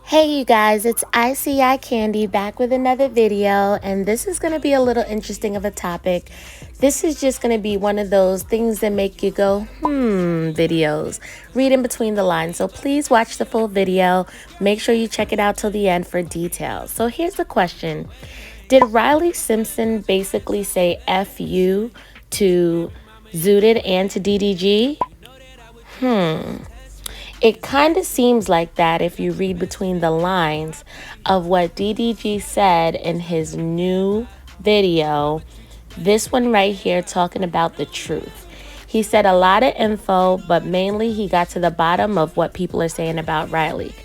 Hey you guys, it's ICI Candy back with another video, and this is going to be a little interesting of a topic. This is just going to be one of those things that make you go, videos. Read in between the lines. So please watch the full video. Make sure you check it out till the end for details. So here's the question. Did Riley Simpson basically say F you to Zooted and to DDG? It kind of seems like that if you read between the lines of what DDG said in his new video. This one right here talking about the truth. He said a lot of info, but mainly he got to the bottom of what people are saying about Riley.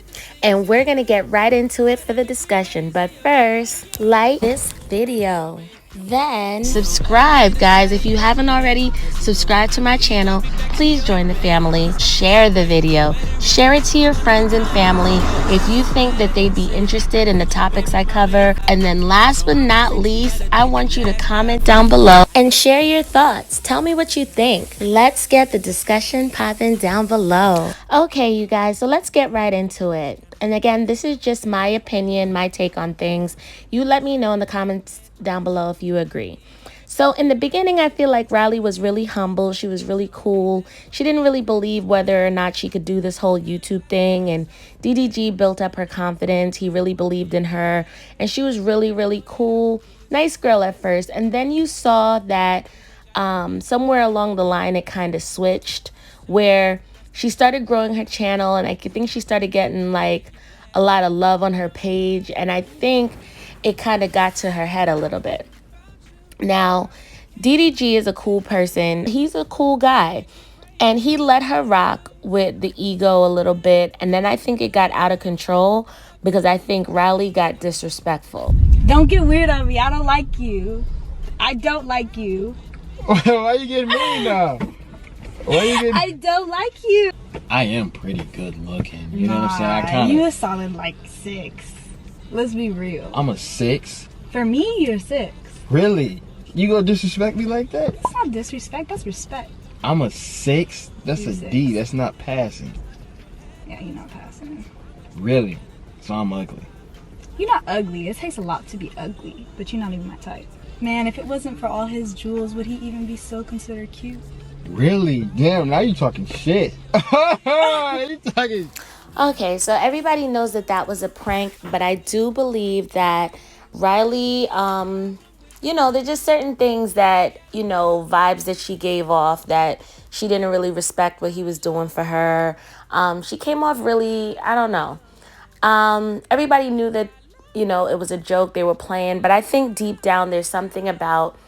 And we're going to get right into it for the discussion. But first, like this video. Then subscribe, guys. If you haven't already subscribed to my channel, please join the family. Share the video. Share it to your friends and family if you think that they'd be interested in the topics I cover. And then last but not least, I want you to comment down below and share your thoughts. Tell me what you think. Let's get the discussion popping down below. Okay, you guys, so let's get right into it. And again, this is just my opinion, my take on things. You let me know in the comments down below if you agree. So in the beginning, I feel like Riley was really humble. She was really cool. She didn't really believe whether or not she could do this whole YouTube thing. And DDG built up her confidence. He really believed in her. And she was really, really cool. Nice girl at first. And then you saw that somewhere along the line, it kind of switched where she started growing her channel. And I think she started getting like a lot of love on her page. And I think it kind of got to her head a little bit. Now, DDG is a cool person. He's a cool guy. And he let her rock with the ego a little bit. And then I think it got out of control because I think Riley got disrespectful. Don't get weird on me. I don't like you. I don't like you. Why you getting mean now? I don't like you. I am pretty good looking. You know what I'm saying? You a solid like 6. Let's be real. I'm a 6. For me, you're 6. Really? You gonna disrespect me like that? That's not disrespect. That's respect. I'm a 6? That's You're a 6. D. That's not passing. Yeah, you're not passing. Really? So I'm ugly. You're not ugly. It takes a lot to be ugly, but you're not even my type. Man, if it wasn't for all his jewels, would he even be so considered cute? Really? Damn, now you talking shit. You talking... Okay, so everybody knows that that was a prank, but I do believe that Riley, there's just certain things that, vibes that she gave off that she didn't really respect what he was doing for her. She came off really, I don't know. Everybody knew that, it was a joke they were playing, but I think deep down there's something about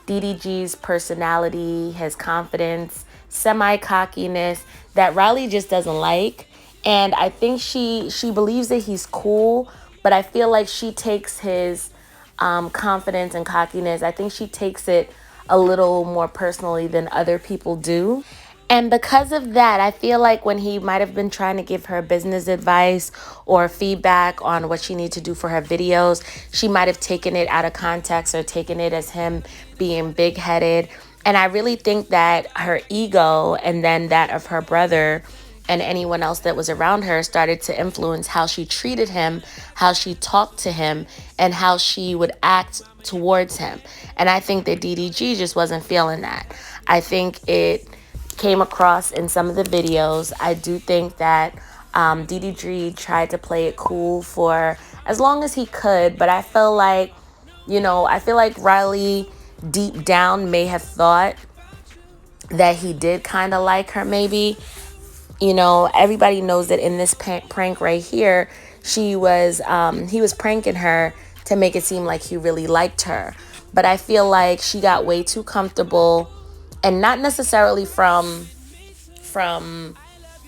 DDG's personality, his confidence, semi-cockiness that Riley just doesn't like. And I think she believes that he's cool, but I feel like she takes his confidence and cockiness, I think she takes it a little more personally than other people do. And because of that, I feel like when he might have been trying to give her business advice or feedback on what she needs to do for her videos, she might have taken it out of context or taken it as him being big-headed. And I really think that her ego and then that of her brother and anyone else that was around her started to influence how she treated him, how she talked to him, and how she would act towards him. And I think that DDG just wasn't feeling that. I think it came across in some of the videos. I do think that DDG tried to play it cool for as long as he could, but I feel like, Riley deep down may have thought that he did kind of like her maybe. Everybody knows that in this prank right here, he was pranking her to make it seem like he really liked her. But I feel like she got way too comfortable, and not necessarily from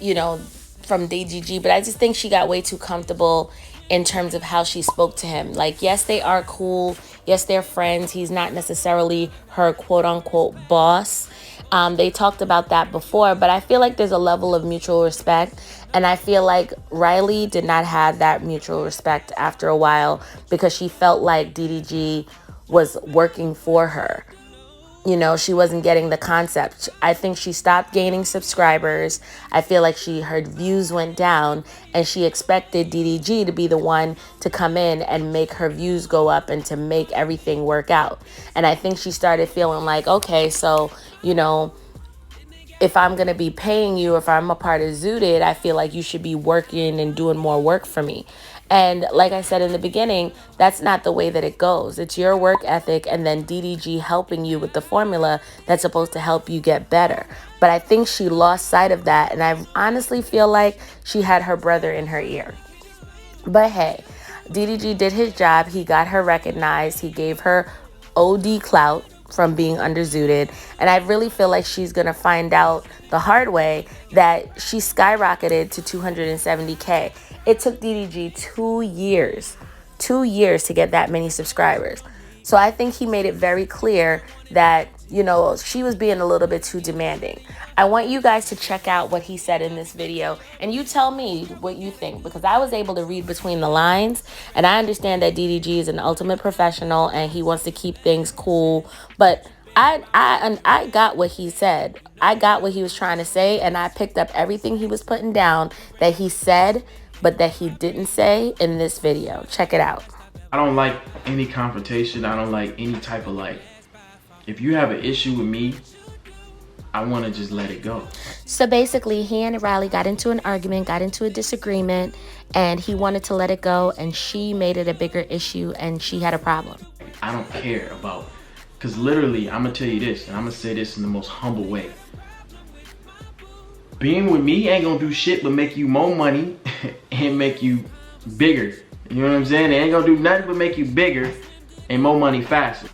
DDG, but I just think she got way too comfortable in terms of how she spoke to him. Like, yes, they are cool. Yes, they're friends. He's not necessarily her quote unquote boss. They talked about that before, but I feel like there's a level of mutual respect. And I feel like Riley did not have that mutual respect after a while because she felt like DDG was working for her. you know, she wasn't getting the concept. I think she stopped gaining subscribers. I feel like her views went down, and she expected DDG to be the one to come in and make her views go up and to make everything work out. And I think she started feeling like, okay, so, you know, if I'm going to be paying you, if I'm a part of Zooted, I feel like you should be working and doing more work for me. And like I said in the beginning, that's not the way that it goes. It's your work ethic and then DDG helping you with the formula that's supposed to help you get better. But I think she lost sight of that. And I honestly feel like she had her brother in her ear. But hey, DDG did his job. He got her recognized. He gave her OD clout from being under Zooted. And I really feel like she's going to find out the hard way that she skyrocketed to 270K. It took DDG 2 years to get that many subscribers. So I think he made it very clear that, you know, she was being a little bit too demanding. I want you guys to check out what he said in this video, and you tell me what you think, because I was able to read between the lines, and I understand that DDG is an ultimate professional and he wants to keep things cool, but I got what he said. I got what he was trying to say, and I picked up everything he was putting down that he said, but that he didn't say in this video. Check it out. I don't like any confrontation. I don't like any type of if you have an issue with me, I want to just let it go. So basically, he and Riley got into an argument, got into a disagreement, and he wanted to let it go, and she made it a bigger issue, and she had a problem. I don't care about, because literally, I'm going to tell you this, and I'm going to say this in the most humble way. Being with me ain't going to do shit but make you more money and make you bigger. You know what I'm saying? It ain't going to do nothing but make you bigger and more money faster.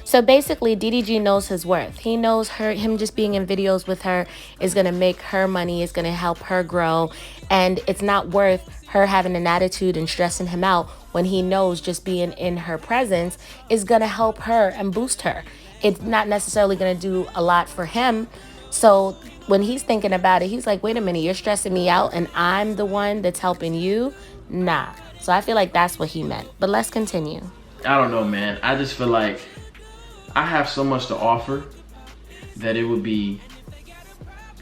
So basically, DDG knows his worth. He knows him just being in videos with her is going to make her money, is going to help her grow. And it's not worth her having an attitude and stressing him out when he knows just being in her presence is going to help her and boost her. It's not necessarily going to do a lot for him. So when he's thinking about it, he's like, wait a minute, you're stressing me out and I'm the one that's helping you? Nah. So I feel like that's what he meant. But let's continue. I don't know, man. I just feel like I have so much to offer that it'd be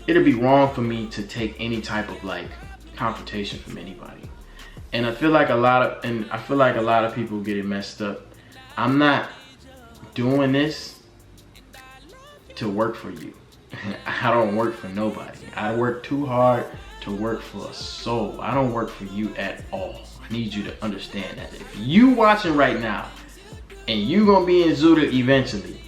wrong for me to take any type of confrontation from anybody. And I feel like a lot of people get it messed up. I'm not doing this to work for you. I don't work for nobody. I work too hard to work for a soul. I don't work for you at all. I need you to understand that. If you watching right now and you gonna be in Zooted eventually,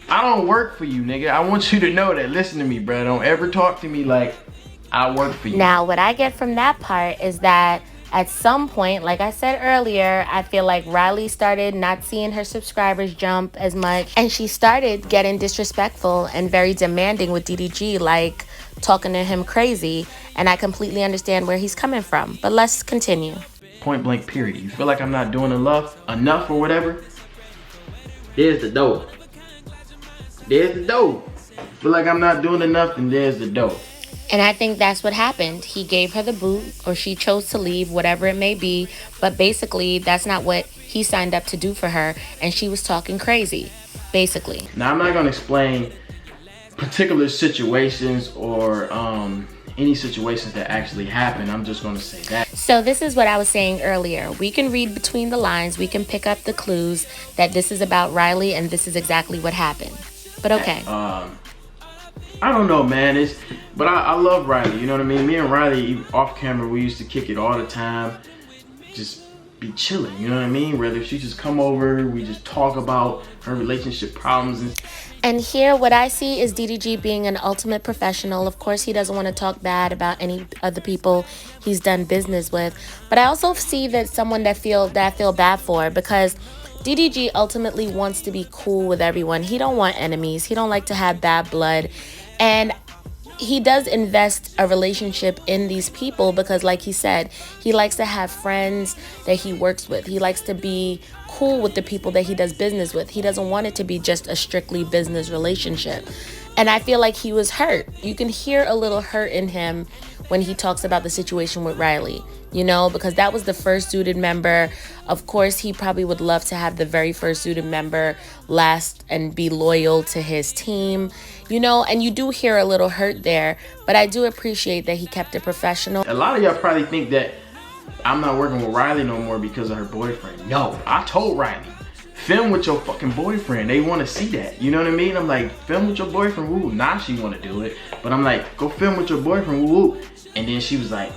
I don't work for you, nigga. I want you to know that. Listen to me, bro. Don't ever talk to me like I work for you. Now, what I get from that part is that at some point, like I said earlier, I feel like Riley started not seeing her subscribers jump as much, and she started getting disrespectful and very demanding with DDG, like talking to him crazy, and I completely understand where he's coming from. But let's continue. Point blank period. You feel like I'm not doing enough or whatever? There's the dough. There's the dough. Feel like I'm not doing enough, and there's the dough. And I think that's what happened. He gave her the boot, or she chose to leave, whatever it may be. But basically, that's not what he signed up to do for her. And she was talking crazy, basically. Now, I'm not going to explain particular situations or any situations that actually happen. I'm just going to say that. So this is what I was saying earlier. We can read between the lines. We can pick up the clues that this is about Riley and this is exactly what happened. But okay. I don't know, man. But I love Riley. You know what I mean? Me and Riley, off camera, we used to kick it all the time. Just be chilling. You know what I mean? Whether she just come over, we just talk about her relationship problems. And here, what I see is DDG being an ultimate professional. Of course, he doesn't want to talk bad about any other people he's done business with. But I also see that someone that I feel bad for, because DDG ultimately wants to be cool with everyone. He don't want enemies. He don't like to have bad blood. And he does invest a relationship in these people because, like he said, he likes to have friends that he works with. He likes to be cool with the people that he does business with. He doesn't want it to be just a strictly business relationship. And I feel like he was hurt. You can hear a little hurt in him when he talks about the situation with Riley. you know, because that was the first Zooted member. Of course, he probably would love to have the very first Zooted member last and be loyal to his team, you know, and you do hear a little hurt there, but I do appreciate that he kept it professional. A lot of y'all probably think that I'm not working with Riley no more because of her boyfriend. No, I told Riley, film with your fucking boyfriend. They want to see that. You know what I mean? I'm like, film with your boyfriend. Woo. Now she want to do it. But I'm like, go film with your boyfriend. Woo. And then she was like,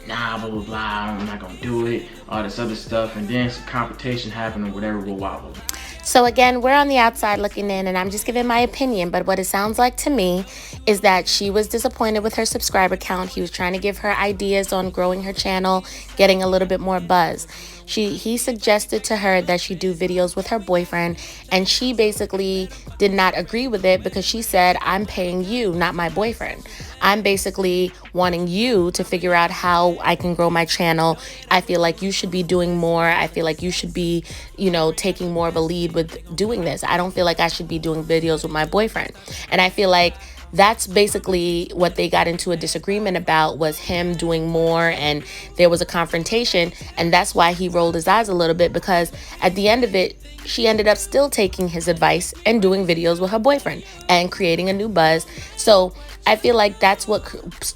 nah, blah, blah, blah. I'm not going to do it. All this other stuff. And then some confrontation happened or whatever. Blah, blah, blah. So again, we're on the outside looking in, and I'm just giving my opinion, but what it sounds like to me is that she was disappointed with her subscriber count. He was trying to give her ideas on growing her channel, getting a little bit more buzz. He suggested to her that she do videos with her boyfriend, and she basically did not agree with it because she said, I'm paying you, not my boyfriend. I'm basically wanting you to figure out how I can grow my channel. I feel like you should be doing more. I feel like you should be, you know, taking more of a lead with doing this. I don't feel like I should be doing videos with my boyfriend. And I feel like that's basically what they got into a disagreement about, was him doing more, and there was a confrontation, and that's why he rolled his eyes a little bit, because at the end of it, she ended up still taking his advice and doing videos with her boyfriend and creating a new buzz. So I feel like that's what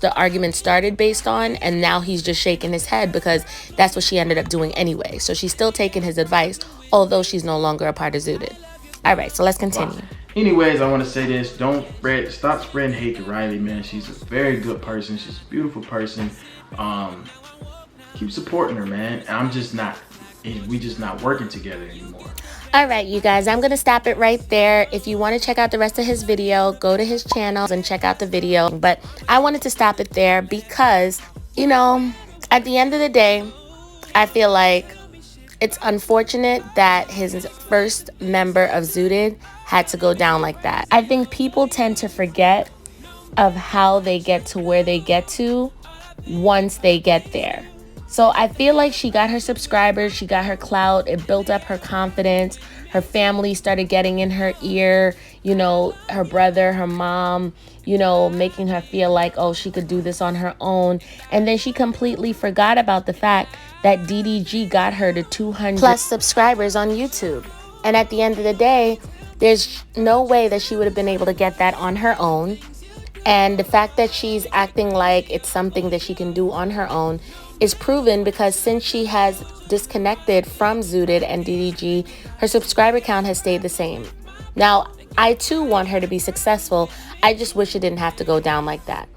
the argument started based on, and now he's just shaking his head because that's what she ended up doing anyway. So she's still taking his advice, although she's no longer a part of Zooted. All right, so let's continue. Wow. Anyways, I want to say this. Stop spreading hate to Riley, man. She's a very good person. She's a beautiful person. Keep supporting her, man. We just not working together anymore. All right, you guys, I'm going to stop it right there. If you want to check out the rest of his video, go to his channel and check out the video. But I wanted to stop it there because, you know, at the end of the day, I feel like it's unfortunate that his first member of Zooted had to go down like that. I think people tend to forget of how they get to where they get to once they get there. So I feel like she got her subscribers, she got her clout, it built up her confidence, her family started getting in her ear, you know, her brother, her mom, you know, making her feel like, oh, she could do this on her own. And then she completely forgot about the fact that DDG got her to 200 plus subscribers on YouTube. And at the end of the day, there's no way that she would have been able to get that on her own. And the fact that she's acting like it's something that she can do on her own is proven because since she has disconnected from Zooted and DDG, her subscriber count has stayed the same. Now, I too want her to be successful. I just wish it didn't have to go down like that.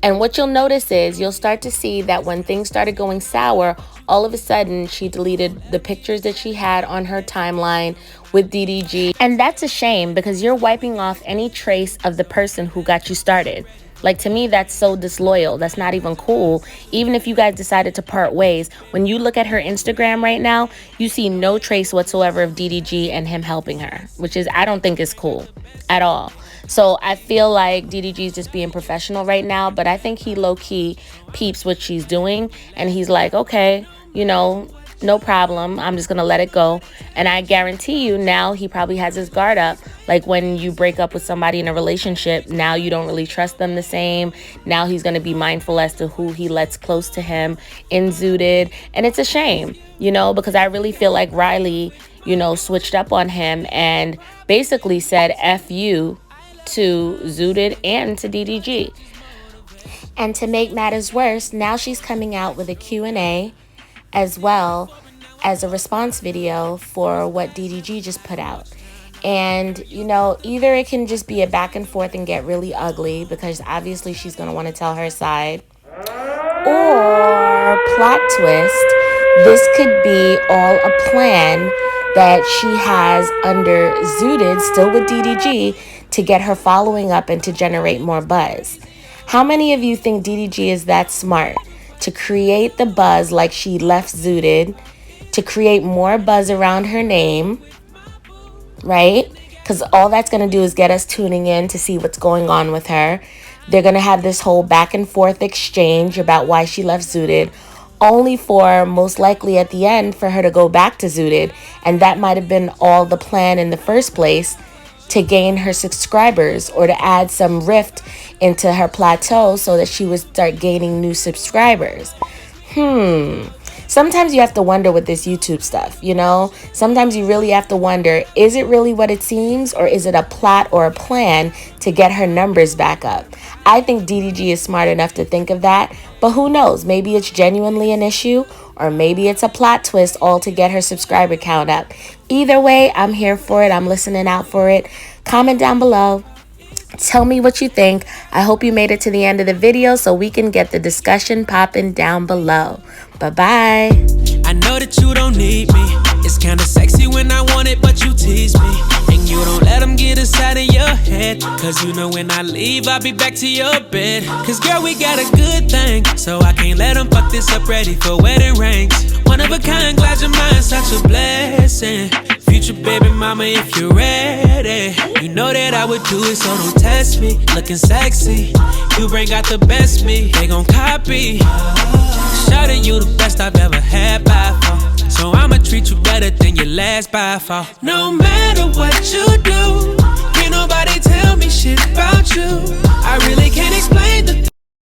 And what you'll notice is you'll start to see that when things started going sour, all of a sudden she deleted the pictures that she had on her timeline with DDG. And that's a shame because you're wiping off any trace of the person who got you started. Like, to me, that's so disloyal. That's not even cool. Even if you guys decided to part ways, when you look at her Instagram right now, you see no trace whatsoever of DDG and him helping her, which is, I don't think is cool at all. So I feel like DDG is just being professional right now, but I think he low-key peeps what she's doing, and he's like, okay, you know, no problem. I'm just going to let it go. And I guarantee you now he probably has his guard up. Like when you break up with somebody in a relationship, now you don't really trust them the same. Now he's going to be mindful as to who he lets close to him in Zooted. And it's a shame, you know, because I really feel like Riley, you know, switched up on him and basically said F you to Zooted and to DDG. And to make matters worse, now she's coming out with a Q&A as well as a response video for what DDG just put out. And, you know, either it can just be a back and forth and get really ugly because obviously she's going to want to tell her side. Or, plot twist, this could be all a plan that she has under Zooted, still with DDG, to get her following up and to generate more buzz. How many of you think DDG is that smart to create the buzz like she left Zooted, to create more buzz around her name, right? Because all that's going to do is get us tuning in to see what's going on with her. They're going to have this whole back and forth exchange about why she left Zooted, only for most likely at the end for her to go back to Zooted. And that might have been all the plan in the first place, to gain her subscribers or to add some rift into her plateau so that she would start gaining new subscribers. Sometimes you have to wonder with this YouTube stuff, you know? Sometimes you really have to wonder, is it really what it seems, or is it a plot or a plan to get her numbers back up? I think DDG is smart enough to think of that, but who knows? Maybe it's genuinely an issue, or maybe it's a plot twist all to get her subscriber count up. Either way, I'm here for it. I'm listening out for it. Comment down below. Tell me what you think. I hope you made it to the end of the video so we can get the discussion popping down below. Bye-bye. I know that you don't need me. It's kinda sexy when I want it, but you tease me. And you don't let them get inside of your head. Cause you know when I leave, I'll be back to your bed. Cause girl, we got a good thing. So I can't let them fuck this up, ready for wedding rings. One of a kind, glad your mind's such a blessing. Future baby mama, if you're ready, you know that I would do it, so don't test me. Looking sexy, you bring out the best me. They gon' copy. Shawty, you the best I've ever had by far. So I'ma treat you better than your last by far. No matter what you do, can't nobody tell me shit about you. I really can't explain the